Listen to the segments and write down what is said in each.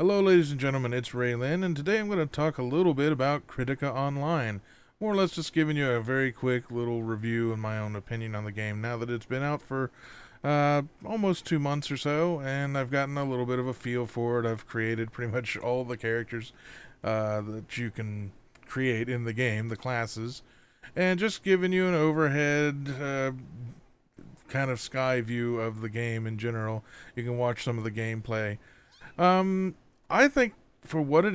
Hello, ladies and gentlemen, it's Rei-Lin, and today I'm going to talk a little bit about Kritika Online. More or less just giving you a very quick little review and my own opinion on the game now that it's been out for almost 2 months or so, and I've gotten a little bit of a feel for it. I've created pretty much all the characters that you can create in the game, the classes, and just giving you an overhead kind of sky view of the game in general. You can watch some of the gameplay. I think for what it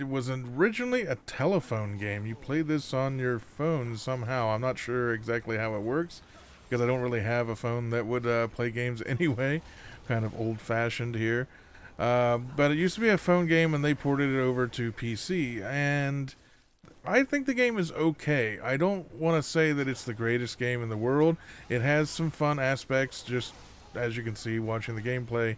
was originally a telephone game. You played this on your phone somehow. I'm not sure exactly how it works because I don't really have a phone that would play games anyway. Kind of old-fashioned here. But it used to be a phone game and they ported it over to PC. And I think the game is okay. I don't want to say that it's the greatest game in the world. It has some fun aspects, just as you can see watching the gameplay.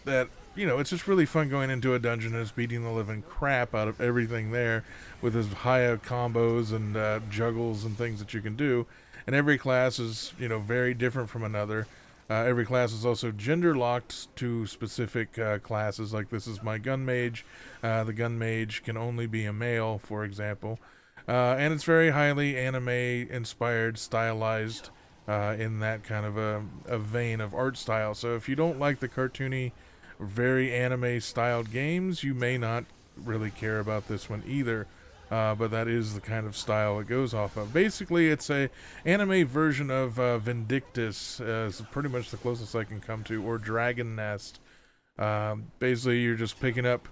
That it's just really fun going into a dungeon and just beating the living crap out of everything there with as high combos and juggles and things that you can do. And every class is, very different from another. Every class is also gender locked to specific classes. Like this is my gun mage. The gun mage can only be a male, for example. And it's very highly anime inspired, stylized in that kind of a vein of art style. So if you don't like the cartoony, very anime-styled games, you may not really care about this one either. But that is the kind of style it goes off of. Basically, it's a anime version of Vindictus. Is pretty much the closest I can come to, or Dragon Nest. Basically, you're just picking up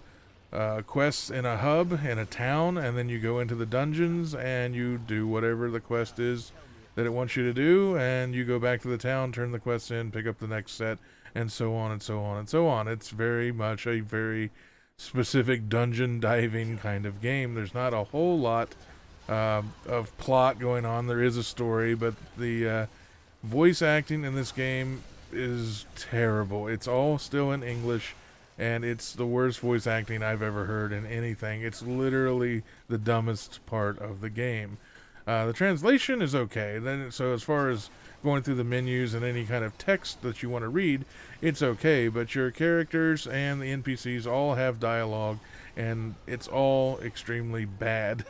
quests in a hub in a town, and then you go into the dungeons and you do whatever the quest is that it wants you to do, and you go back to the town, turn the quest in, pick up the next set, and so on and so on and so on. It's very much a very specific dungeon diving kind of game. There's not a whole lot of plot going on. There is a story, but the voice acting in this game is terrible. It's all still in English, and it's the worst voice acting I've ever heard in anything. It's literally the dumbest part of the game. The translation is okay. So as far as going through the menus and any kind of text that you want to read, it's okay. But your characters and the NPCs all have dialogue, and it's all extremely bad.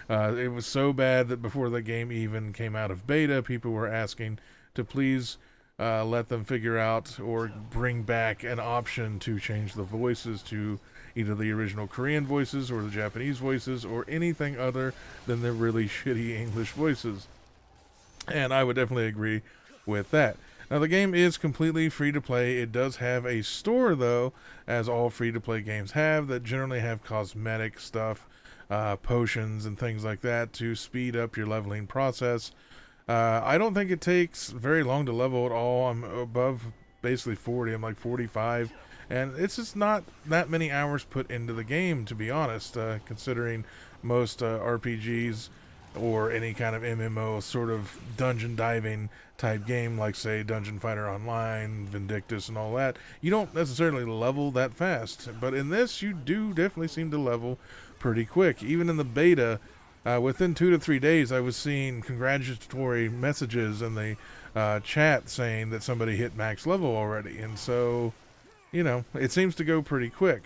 It was so bad that before the game even came out of beta, people were asking to please let them figure out or bring back an option to change the voices to either the original Korean voices or the Japanese voices or anything other than the really shitty English voices. And I would definitely agree with that. Now, the game is completely free to play. It does have a store, though, as all free to play games have, that generally have cosmetic stuff, potions, and things like that to speed up your leveling process. I don't think it takes very long to level at all. I'm above basically 40. I'm like 45. And it's just not that many hours put into the game, to be honest, considering most RPGs or any kind of MMO sort of dungeon diving type game, like, say, Dungeon Fighter Online, Vindictus, and all that. You don't necessarily level that fast. But in this, you do definitely seem to level pretty quick. Even in the beta, within 2 to 3 days, I was seeing congratulatory messages in the chat saying that somebody hit max level already. And so, it seems to go pretty quick.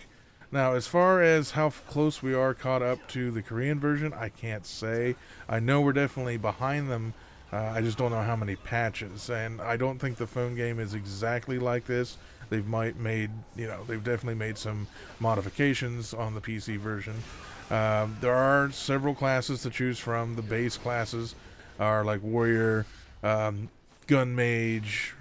Now, as far as how close we are caught up to the Korean version, I can't say. I know we're definitely behind them. I just don't know how many patches. And I don't think the phone game is exactly like this. They've definitely made some modifications on the PC version. There are several classes to choose from. The base classes are like Warrior, Gun Mage,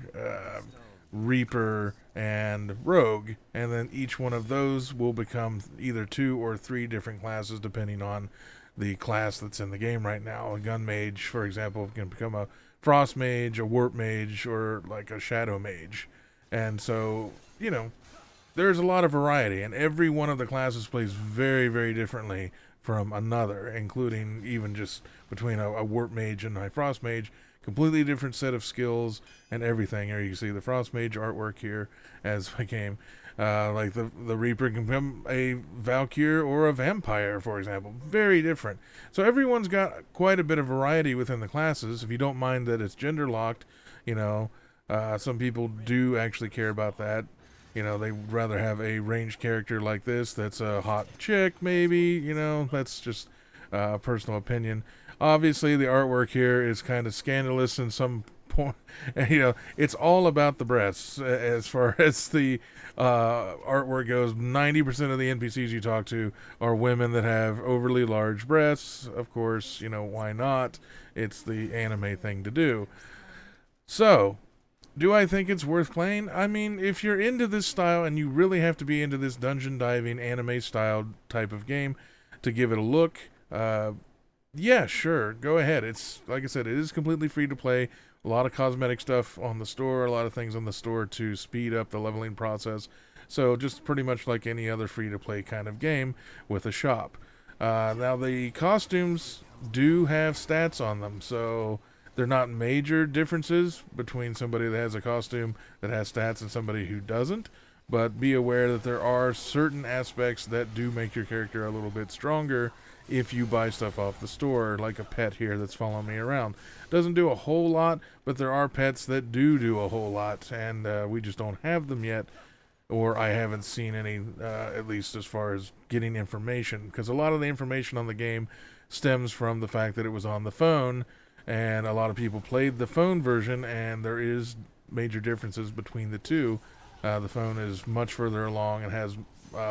Reaper, and Rogue, and then each one of those will become either 2 or 3 different classes depending on the class that's in the game right now. A Gun Mage, for example, can become a Frost Mage, a Warp Mage, or like a Shadow Mage. And so, there's a lot of variety, and every one of the classes plays very, very differently from another, including even just between a Warp Mage and a Frost Mage. Completely different set of skills and everything. Here you can see the Frost Mage artwork here as I came. Like the Reaper can become a Valkyr or a Vampire, for example. Very different. So everyone's got quite a bit of variety within the classes. If you don't mind that it's gender locked, some people do actually care about that. You know, they'd rather have a ranged character like this that's a hot chick, maybe. You know, that's just personal opinion. Obviously, the artwork here is kind of scandalous in some point. And, you know, it's all about the breasts as far as the artwork goes. 90% of the NPCs you talk to are women that have overly large breasts. Of course, you know, why not? It's the anime thing to do. So, do I think it's worth playing? I mean, if you're into this style and you really have to be into this dungeon diving anime style type of game to give it a look, yeah, sure, go ahead. It's, like I said, it is completely free to play. A lot of cosmetic stuff on the store, a lot of things on the store to speed up the leveling process. So just pretty much like any other free to play kind of game with a shop. Now the costumes do have stats on them, so they're not major differences between somebody that has a costume that has stats and somebody who doesn't. But be aware that there are certain aspects that do make your character a little bit stronger if you buy stuff off the store, like a pet here that's following me around. Doesn't do a whole lot, but there are pets that do a whole lot, and we just don't have them yet, or I haven't seen any, at least as far as getting information, because a lot of the information on the game stems from the fact that it was on the phone, and a lot of people played the phone version, and there is major differences between the two. The phone is much further along and has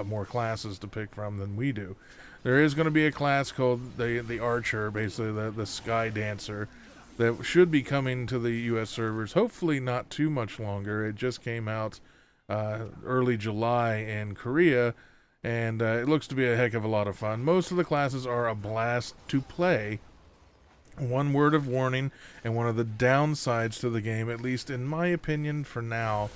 more classes to pick from than we do. There is going to be a class called the Archer, basically the Sky Dancer, that should be coming to the U.S. servers. Hopefully not too much longer. It just came out early July in Korea, and it looks to be a heck of a lot of fun. Most of the classes are a blast to play. One word of warning, and one of the downsides to the game, at least in my opinion for now,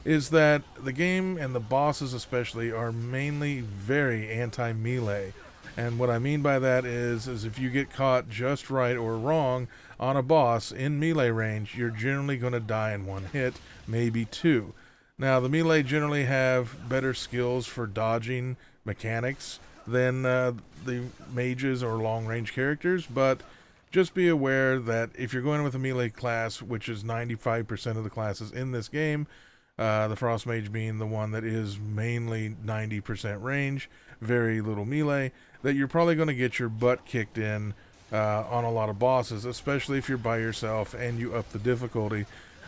is that the game, and the bosses especially, are mainly very anti-melee. And what I mean by that is if you get caught just right or wrong on a boss in melee range, you're generally going to die in one hit, maybe two. Now, the melee generally have better skills for dodging mechanics than the mages or long-range characters, but just be aware that if you're going with a melee class, which is 95% of the classes in this game, the Frost Mage being the one that is mainly 90% range, very little melee, that you're probably going to get your butt kicked in on a lot of bosses, especially if you're by yourself and you up the difficulty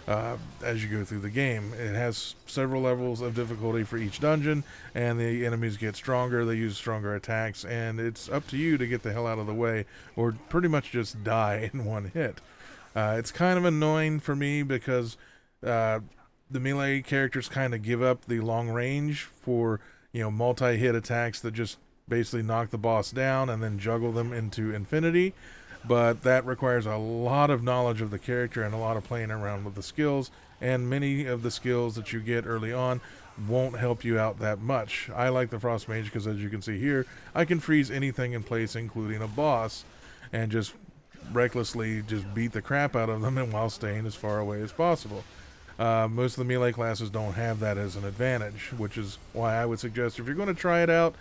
as you go through the game. It has several levels of difficulty for each dungeon, and the enemies get stronger, they use stronger attacks, and it's up to you to get the hell out of the way or pretty much just die in one hit. It's kind of annoying for me because the melee characters kind of give up the long range for, you know, multi-hit attacks that just basically knock the boss down and then juggle them into infinity. But that requires a lot of knowledge of the character and a lot of playing around with the skills, and many of the skills that you get early on won't help you out that much. I like the Frost Mage because, as you can see here, I can freeze anything in place, including a boss, and just recklessly just beat the crap out of them and while staying as far away as possible. Most of the melee classes don't have that as an advantage, which is why I would suggest if you're going to try it out,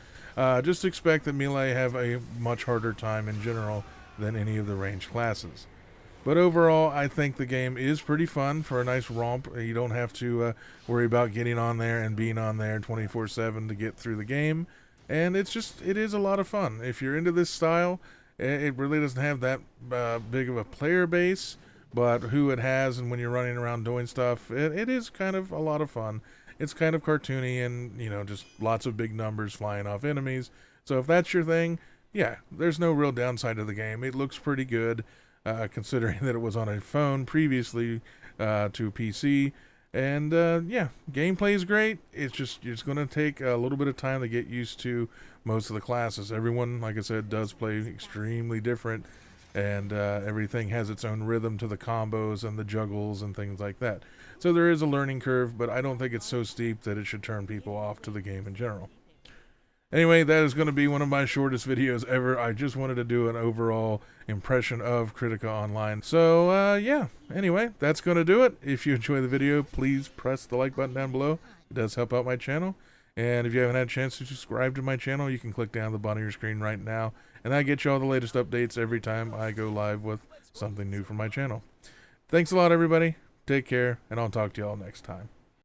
just expect that melee have a much harder time in general than any of the ranged classes. But overall, I think the game is pretty fun for a nice romp. You don't have to worry about getting on there and being on there 24/7 to get through the game, and it is a lot of fun. If you're into this style, it really doesn't have that big of a player base, but who it has, and when you're running around doing stuff, it is kind of a lot of fun. It's kind of cartoony and, you know, just lots of big numbers flying off enemies. So if that's your thing, yeah, there's no real downside to the game. It looks pretty good, considering that it was on a phone previously to a PC. And, yeah, gameplay is great. It's going to take a little bit of time to get used to most of the classes. Everyone, like I said, does play extremely different, and everything has its own rhythm to the combos and the juggles and things like that. So there is a learning curve, but I don't think it's so steep that it should turn people off to the game in general. Anyway, that is going to be one of my shortest videos ever. I just wanted to do an overall impression of Kritika Online. So, yeah. Anyway, that's going to do it. If you enjoy the video, please press the like button down below. It does help out my channel. And if you haven't had a chance to subscribe to my channel, you can click down at the bottom of your screen right now. And that gets you all the latest updates every time I go live with something new from my channel. Thanks a lot, everybody. Take care, and I'll talk to you all next time.